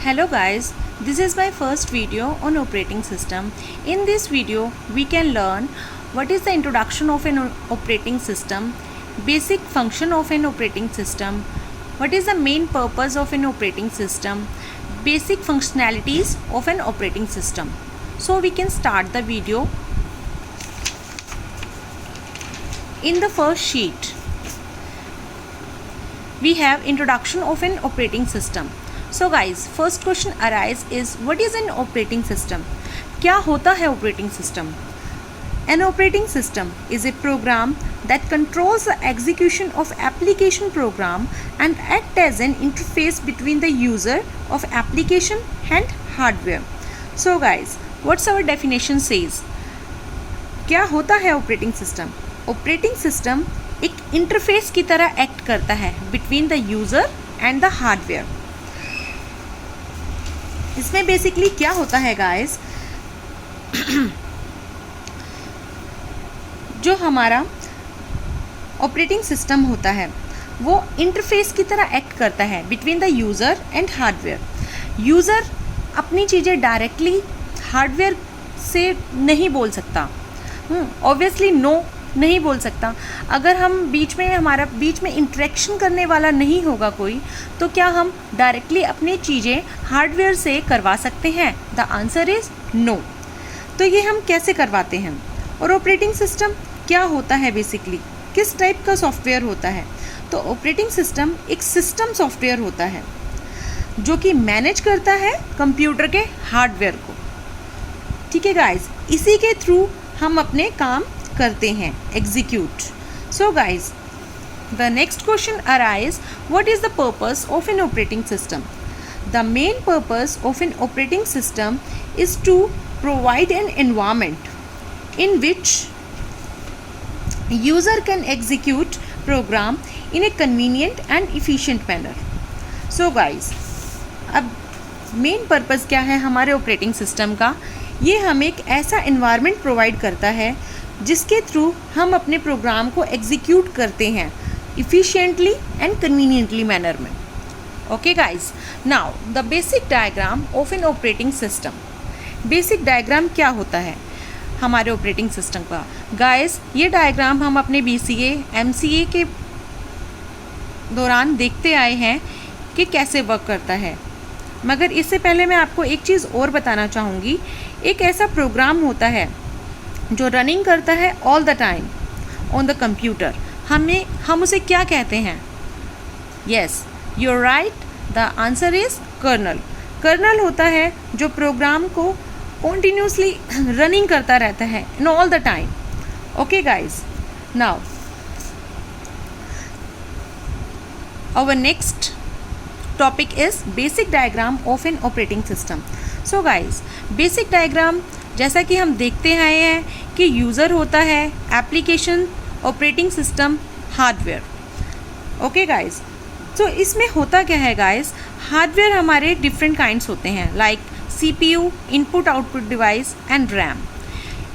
Hello guys, this is my first video on operating system. In this video, we can learn what is the introduction of an operating system, basic function of an operating system, what is the main purpose of an operating system, basic functionalities of an operating system. So we can start the video. In the first sheet, we have introduction of an operating system. So guys, first question arise is what is an operating system? क्या होता है operating system? An operating system is a program that controls the execution of application program and act as an interface between the user of application and hardware. So guys, what's our definition says? क्या होता है operating system? Operating system एक interface की तरह act करता है between the user and the hardware. इसमें basically क्या होता है गाइस, जो हमारा ऑपरेटिंग सिस्टम होता है वो इंटरफेस की तरह एक्ट करता है between the user and hardware. User अपनी चीज़ें डायरेक्टली हार्डवेयर से नहीं बोल सकता, ऑब्वियसली नो नहीं बोल सकता. अगर हम बीच में इंटरेक्शन करने वाला नहीं होगा कोई, तो क्या हम डायरेक्टली अपनी चीज़ें हार्डवेयर से करवा सकते हैं? The answer is no. तो ये हम कैसे करवाते हैं? और ऑपरेटिंग सिस्टम क्या होता है बेसिकली, किस टाइप का सॉफ्टवेयर होता है? तो ऑपरेटिंग सिस्टम एक सिस्टम सॉफ्टवेयर होता है जो कि मैनेज करता है कंप्यूटर के हार्डवेयर को. ठीक है गाइज, इसी के थ्रू हम अपने काम करते हैं, execute. So guys, the next question arise what is the purpose of an operating system? The main purpose of an operating system is to provide an environment in which user can execute program in a convenient and efficient manner. So guys, अब main पर्पस क्या है हमारे operating system का? ये हमें एक ऐसा एनवायरनमेंट प्रोवाइड करता है जिसके थ्रू हम अपने प्रोग्राम को एग्जीक्यूट करते हैं इफ़िशिएंटली एंड कन्वीनियंटली मैनर में. Okay guys, now the basic diagram of an operating system. Basic diagram क्या होता है हमारे ऑपरेटिंग सिस्टम का? गाइज, ये डायग्राम हम अपने BCA MCA के दौरान देखते आए हैं कि कैसे वर्क करता है. मगर इससे पहले मैं आपको एक चीज़ और बताना चाहूँगी. एक ऐसा प्रोग्राम होता है जो रनिंग करता है all the time on the computer. हम उसे क्या कहते हैं? Yes, you are right, the answer is kernel. Kernel होता है जो प्रोग्राम को कॉन्टीन्यूसली रनिंग करता रहता है in all the time. Okay guys, now our next topic is basic diagram of an operating system. So guys, basic diagram जैसा कि हम देखते आए हैं कि यूज़र होता है, application, operating system, hardware. Okay guys, तो इसमें होता क्या है गाइस? हार्डवेयर हमारे डिफरेंट काइंड्स होते हैं like CPU, input output device and RAM.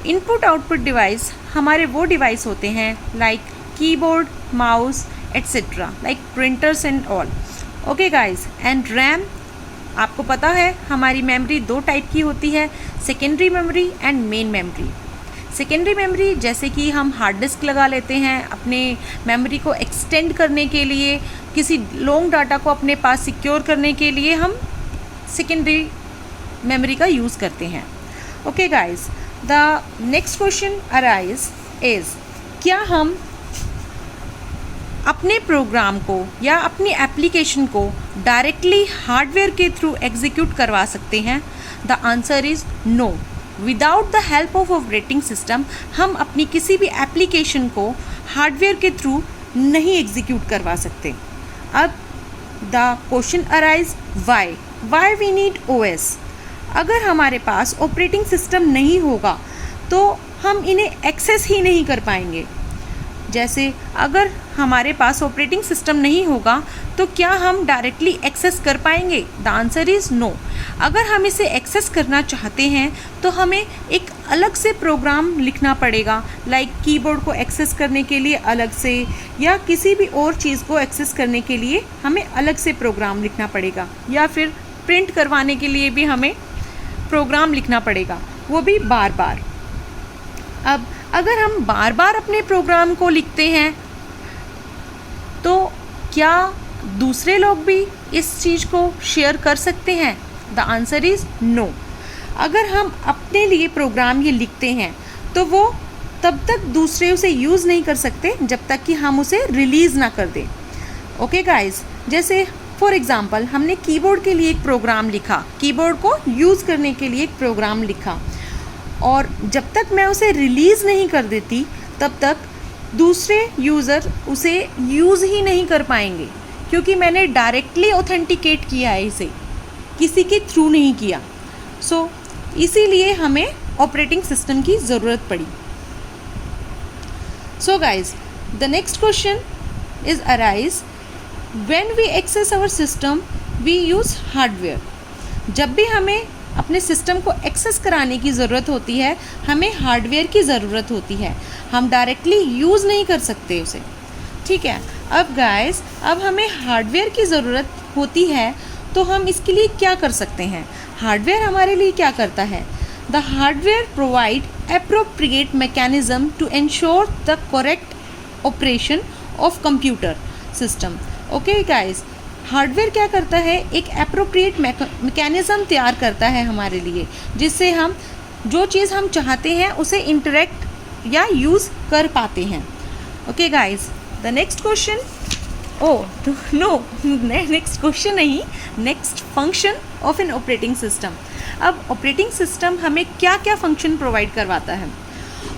Input output device हमारे वो डिवाइस होते हैं like keyboard, mouse etcetera, like printers and all. Okay guys, and RAM आपको पता है हमारी मेमोरी दो टाइप की होती है, secondary memory and main memory. Secondary memory जैसे कि हम हार्ड डिस्क लगा लेते हैं अपने मेमोरी को एक्सटेंड करने के लिए, किसी लॉन्ग डाटा को अपने पास सिक्योर करने के लिए हम सेकेंडरी मेमोरी का यूज़ करते हैं. Okay guys, the next question arise is क्या हम अपने प्रोग्राम को या अपनी एप्लीकेशन को डायरेक्टली हार्डवेयर के थ्रू एग्जीक्यूट करवा सकते हैं? The answer is no. Without the help of operating system हम अपनी किसी भी एप्लीकेशन को हार्डवेयर के थ्रू नहीं एग्जीक्यूट करवा सकते. अब the question arise why we need OS. अगर हमारे पास ऑपरेटिंग सिस्टम नहीं होगा तो हम इन्हें एक्सेस ही नहीं कर पाएंगे. जैसे अगर हमारे पास ऑपरेटिंग सिस्टम नहीं होगा तो क्या हम डायरेक्टली एक्सेस कर पाएंगे? The answer is no. अगर हम इसे एक्सेस करना चाहते हैं तो हमें एक अलग से प्रोग्राम लिखना पड़ेगा, लाइक कीबोर्ड को एक्सेस करने के लिए अलग से या किसी भी और चीज़ को एक्सेस करने के लिए हमें अलग से प्रोग्राम लिखना पड़ेगा, या फिर प्रिंट करवाने के लिए भी हमें प्रोग्राम लिखना पड़ेगा, वो भी बार बार। अब अगर हम बार बार अपने प्रोग्राम को लिखते हैं तो क्या दूसरे लोग भी इस चीज़ को शेयर कर सकते हैं? The answer is no. अगर हम अपने लिए प्रोग्राम ये लिखते हैं तो वो तब तक दूसरे उसे यूज़ नहीं कर सकते जब तक कि हम उसे रिलीज़ ना कर दें। ओके गाइस, जैसे फॉर एग्ज़ाम्पल हमने कीबोर्ड के लिए एक प्रोग्राम लिखा, कीबोर्ड को यूज़ करने के लिए एक प्रोग्राम लिखा, और जब तक मैं उसे रिलीज़ नहीं कर देती तब तक दूसरे यूज़र उसे यूज़ ही नहीं कर पाएंगे, क्योंकि मैंने डायरेक्टली ऑथेंटिकेट किया है, इसे किसी के थ्रू नहीं किया। सो इसीलिए हमें ऑपरेटिंग सिस्टम की ज़रूरत पड़ी। So guys, the next question is arise when we access our system we use hardware. जब भी हमें अपने सिस्टम को एक्सेस कराने की ज़रूरत होती है, हमें हार्डवेयर की ज़रूरत होती है, हम डायरेक्टली यूज़ नहीं कर सकते उसे। ठीक है, अब गाइस, अब हमें हार्डवेयर की ज़रूरत होती है तो हम इसके लिए क्या कर सकते हैं? हार्डवेयर हमारे लिए क्या करता है? The hardware provide appropriate mechanism to ensure the correct operation of computer system. Okay guys, hardware क्या करता है? एक एप्रोप्रिएट मैकेनिज़्म तैयार करता है हमारे लिए, जिससे हम जो चीज़ हम चाहते हैं उसे इंटरेक्ट या यूज़ कर पाते हैं। Okay guys, the next question, next question नहीं, next function of an operating system. अब ऑपरेटिंग सिस्टम हमें क्या क्या फंक्शन प्रोवाइड करवाता है?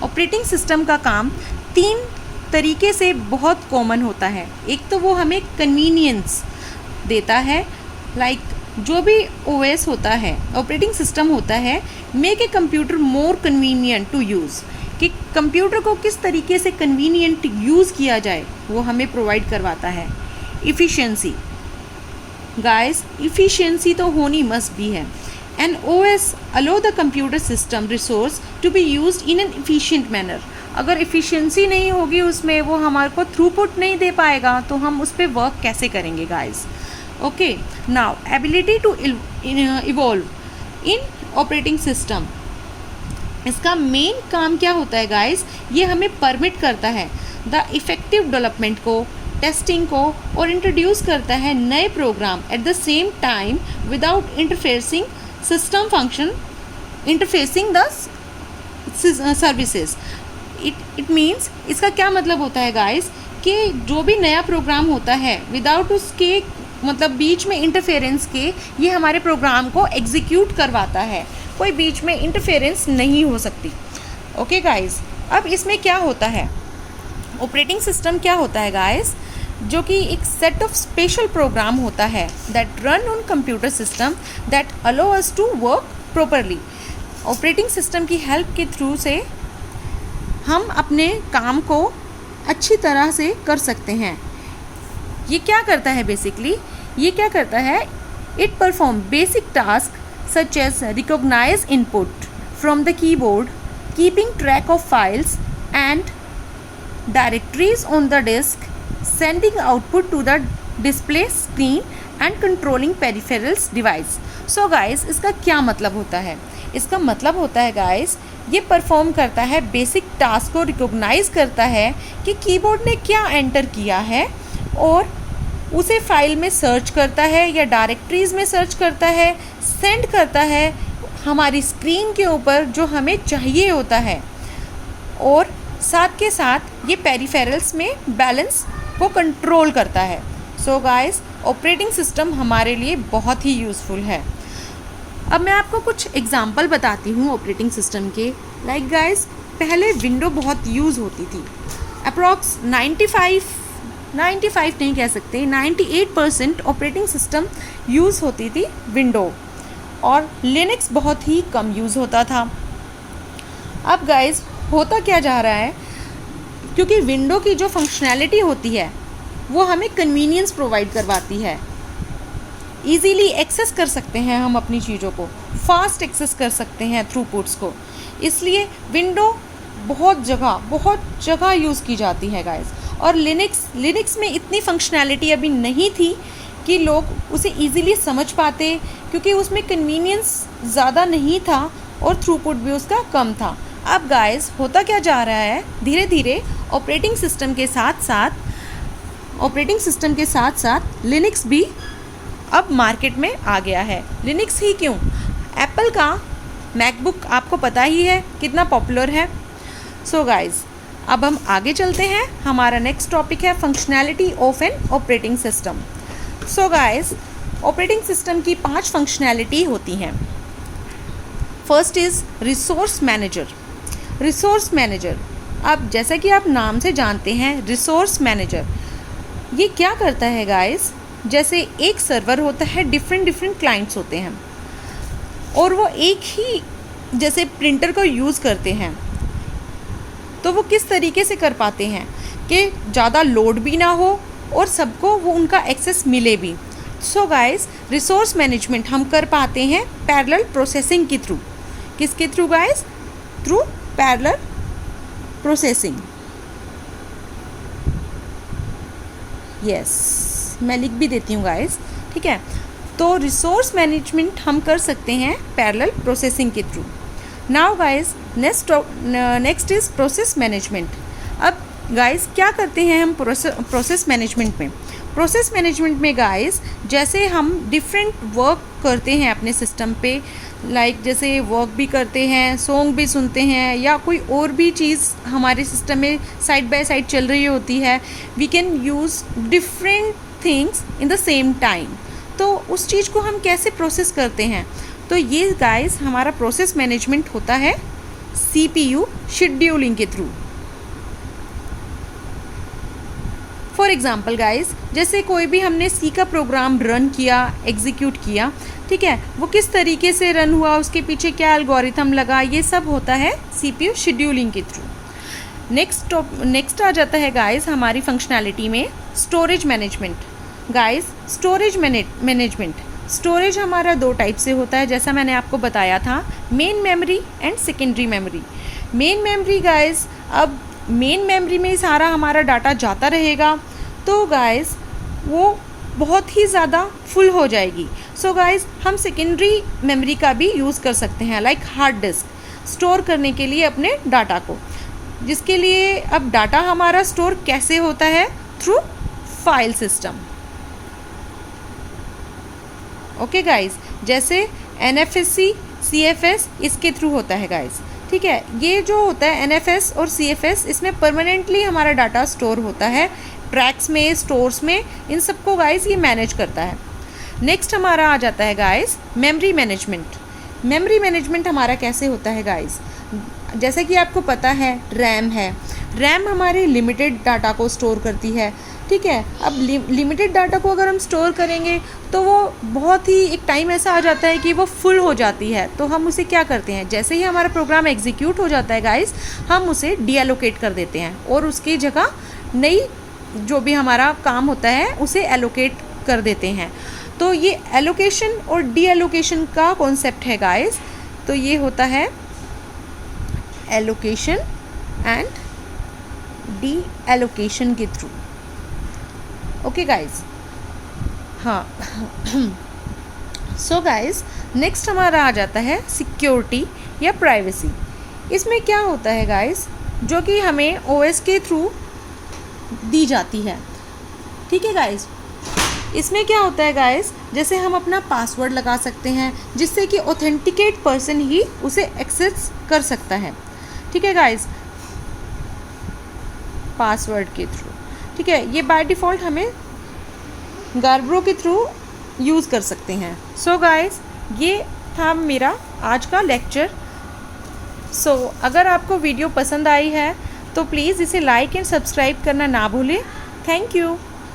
ऑपरेटिंग सिस्टम का काम 3 तरीके से बहुत कॉमन होता है। एक तो वो हमें कन्वीनियंस देता है, लाइक जो भी ओएस होता है, ऑपरेटिंग सिस्टम होता है, make a computer more convenient to use, कि कंप्यूटर को किस तरीके से कन्वीनियंट यूज़ किया जाए, वो हमें प्रोवाइड करवाता है। इफ़िशियंसी, गाइस, इफ़िशियंसी तो होनी मस्ट भी है। An OS allow the computer system resource to be used in an efficient manner. अगर इफ़िशियंसी नहीं होगी उसमें, वो हमारे को थ्रूपुट नहीं दे पाएगा, तो हम उस पर वर्क कैसे करेंगे guys? Okay, now ability to evolve in operating system. इसका मेन काम क्या होता है गाइस? ये हमें परमिट करता है द इफ़ेक्टिव डेवलपमेंट को, टेस्टिंग को, और इंट्रोड्यूस करता है नए program at the same time without interfacing system function, interfacing the services. It means, इसका क्या मतलब होता है गाइस, कि जो भी नया प्रोग्राम होता है विदाउट उसके मतलब बीच में इंटरफेरेंस के, ये हमारे प्रोग्राम को एग्जीक्यूट करवाता है, कोई बीच में इंटरफेरेंस नहीं हो सकती। ओके गाइस, अब इसमें क्या होता है? ऑपरेटिंग सिस्टम क्या होता है गाइस? जो कि एक सेट ऑफ स्पेशल प्रोग्राम होता है that run on computer system that allow us to work properly. Operating system की हेल्प के थ्रू से हम अपने काम को अच्छी तरह से कर सकते हैं। ये क्या करता है बेसिकली? ये क्या करता है? It perform basic task such as recognize input from the keyboard, keeping track of files and directories on the disk, sending output to the display screen and controlling peripherals device. So guys, इसका क्या मतलब होता है? इसका मतलब होता है guys, ये परफॉर्म करता है बेसिक टास्क को, रिकॉग्नाइज करता है कि कीबोर्ड ने क्या एंटर किया है, और उसे फाइल में सर्च करता है या डायरेक्टरीज में सर्च करता है, सेंड करता है हमारी स्क्रीन के ऊपर जो हमें चाहिए होता है, और साथ के साथ ये पेरिफेरल्स में बैलेंस को कंट्रोल करता है। सो गाइस, ऑपरेटिंग सिस्टम हमारे लिए बहुत ही यूज़फुल है। अब मैं आपको कुछ एग्जांपल बताती हूँ ऑपरेटिंग सिस्टम के। लाइक गाइस, पहले विंडो बहुत यूज़ होती थी, अप्रॉक्स 95 नहीं कह सकते, 98% ऑपरेटिंग सिस्टम यूज़ होती थी विंडो, और लिनक्स बहुत ही कम यूज़ होता था। अब गाइस, होता क्या जा रहा है, क्योंकि विंडो की जो फंक्शनैलिटी होती है वो हमें कन्वीनियंस प्रोवाइड करवाती है, ईज़िली एक्सेस कर सकते हैं हम अपनी चीज़ों को, फास्ट एक्सेस कर सकते हैं थ्रूपुट्स को, इसलिए विंडो बहुत जगह यूज़ की जाती है गाइस। और लिनक्स में इतनी फंक्शनैलिटी अभी नहीं थी कि लोग उसे इजीली समझ पाते, क्योंकि उसमें कन्वीनियंस ज़्यादा नहीं था और थ्रूपुट भी उसका कम था। अब गाइस होता क्या जा रहा है, धीरे धीरे ऑपरेटिंग सिस्टम के साथ साथ लिनक्स भी अब मार्केट में आ गया है। लिनक्स ही क्यों, एप्पल का मैकबुक आपको पता ही है कितना पॉपुलर है। सो गाइस अब हम आगे चलते हैं। हमारा नेक्स्ट टॉपिक है functionality of an operating system. So guys operating system की 5 फंक्शनैलिटी होती हैं। First is resource manager. Resource manager, अब जैसा कि आप नाम से जानते हैं रिसोर्स मैनेजर ये क्या करता है गाइस, जैसे एक सर्वर होता है, डिफरेंट क्लाइंट्स होते हैं और वो एक ही जैसे प्रिंटर को यूज़ करते हैं, तो वो किस तरीके से कर पाते हैं कि ज़्यादा लोड भी ना हो और सबको वो उनका एक्सेस मिले भी। सो गाइस रिसोर्स मैनेजमेंट हम कर पाते हैं पैरेलल प्रोसेसिंग के थ्रू। किसके through guys, through parallel processing. Yes मैं लिख भी देती हूँ गाइस, ठीक है। तो रिसोर्स मैनेजमेंट हम कर सकते हैं पैरेलल प्रोसेसिंग के through. Now guys next is process management. अब गाइस क्या करते हैं हम प्रोसेस मैनेजमेंट में। प्रोसेस मैनेजमेंट में गाइस जैसे हम डिफरेंट वर्क करते हैं अपने सिस्टम पे, लाइक जैसे वर्क भी करते हैं, सॉन्ग भी सुनते हैं, या कोई और भी चीज़ हमारे सिस्टम में साइड बाय साइड चल रही होती है, we can use different things in the same time. तो उस चीज़ को हम कैसे प्रोसेस करते हैं, तो ये गाइस हमारा प्रोसेस मैनेजमेंट होता है CPU शेड्यूलिंग के थ्रू। फॉर एग्ज़ाम्पल गाइस जैसे कोई भी हमने C का प्रोग्राम रन किया, एग्जीक्यूट किया, ठीक है, वो किस तरीके से रन हुआ, उसके पीछे क्या एल्गोरिथम लगा, ये सब होता है CPU शेड्यूलिंग के थ्रू। नेक्स्ट आ जाता है गाइस हमारी फंक्शनैलिटी में storage management. Guys storage management, storage हमारा 2 टाइप से होता है, जैसा मैंने आपको बताया था, main memory and secondary memory. Main memory guys, अब मेन मेमोरी में सारा हमारा डाटा जाता रहेगा, तो गाइस वो बहुत ही ज़्यादा फुल हो जाएगी। सो गाइस हम सेकेंडरी मेमोरी का भी यूज़ कर सकते हैं, लाइक हार्ड डिस्क स्टोर करने के लिए अपने डाटा को, जिसके लिए अब डाटा हमारा स्टोर कैसे होता है, through file system. Okay guys, जैसे NFS CFS इसके थ्रू होता है गाइस, ठीक है। ये जो होता है NFS और CFS, इसमें परमानेंटली हमारा डाटा स्टोर होता है, ट्रैक्स में, स्टोर्स में, इन सबको गाइस ये मैनेज करता है। नेक्स्ट हमारा आ जाता है guys memory management. Memory management हमारा कैसे होता है गाइस, जैसे कि आपको पता है रैम है, रैम हमारे लिमिटेड डाटा को स्टोर करती है, ठीक है। अब लिमिटेड डाटा को अगर हम स्टोर करेंगे तो वो बहुत ही एक टाइम ऐसा आ जाता है कि वो फुल हो जाती है, तो हम उसे क्या करते हैं, जैसे ही हमारा प्रोग्राम एग्जीक्यूट हो जाता है गाइस, हम उसे डीएलोकेट कर देते हैं और उसकी जगह नई जो भी हमारा काम होता है उसे एलोकेट कर देते हैं। तो ये एलोकेशन और डीएलोकेशन का कॉन्सेप्ट है गाइस, तो ये होता है एलोकेशन एंड डीएलोकेशन के थ्रू। ओके गाइस, हाँ। सो गाइस नेक्स्ट हमारा आ जाता है सिक्योरिटी या प्राइवेसी। इसमें क्या होता है गाइस, जो कि हमें OS के थ्रू दी जाती है, ठीक है गाइस। इसमें क्या होता है गाइस, जैसे हम अपना पासवर्ड लगा सकते हैं, जिससे कि ऑथेंटिकेट पर्सन ही उसे एक्सेस कर सकता है, ठीक है गाइस, पासवर्ड के थ्रू, ठीक है। ये बाय डिफ़ॉल्ट हमें गार्ब्रो के थ्रू यूज़ कर सकते हैं। सो गाइस ये था मेरा आज का लेक्चर। सो अगर आपको वीडियो पसंद आई है तो प्लीज़ इसे लाइक एंड सब्सक्राइब करना ना भूलें। Thank you.